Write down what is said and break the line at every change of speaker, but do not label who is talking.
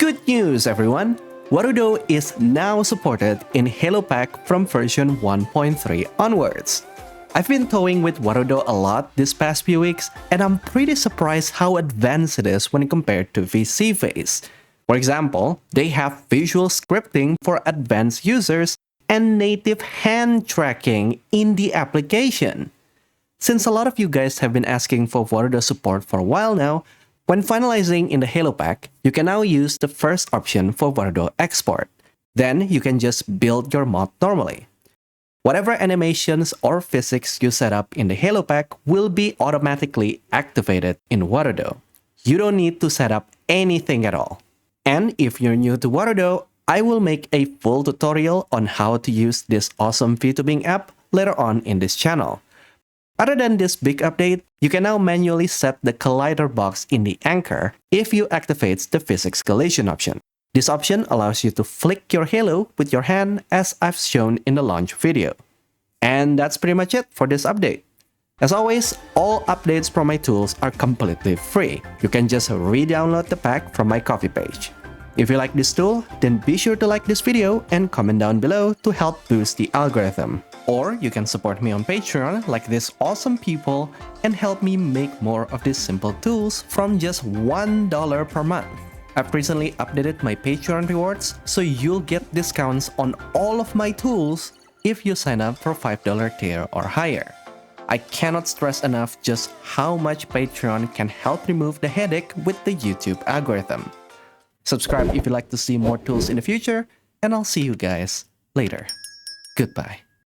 Good news, everyone! Warudo is now supported in Halo Pack from version 1.3 onwards. I've been toying with Warudo a lot this past few weeks, and I'm pretty surprised how advanced it is when compared to VSeeFace. For example, they have visual scripting for advanced users and native hand tracking in the application. Since a lot of you guys have been asking for Warudo support for a while now, when finalizing in the Halo Pack, you can now use the first option for Warudo export. Then you can just build your mod normally. Whatever animations or physics you set up in the Halo Pack will be automatically activated in Warudo. You don't need to set up anything at all. And if you're new to Warudo, I will make a full tutorial on how to use this awesome VTubing app later on in this channel. Other than this big update, you can now manually set the collider box in the anchor if you activate the physics collision option. This option allows you to flick your halo with your hand as I've shown in the launch video. And that's pretty much it for this update. As always, all updates from my tools are completely free. You can just re-download the pack from my Ko-fi page. If you like this tool, then be sure to like this video and comment down below to help boost the algorithm. Or you can support me on Patreon like these awesome people and help me make more of these simple tools from just $1 per month. I've recently updated my Patreon rewards, so you'll get discounts on all of my tools if you sign up for $5 tier or higher. I cannot stress enough just how much Patreon can help remove the headache with the YouTube algorithm. Subscribe if you'd like to see more tools in the future, and I'll see you guys later. Goodbye.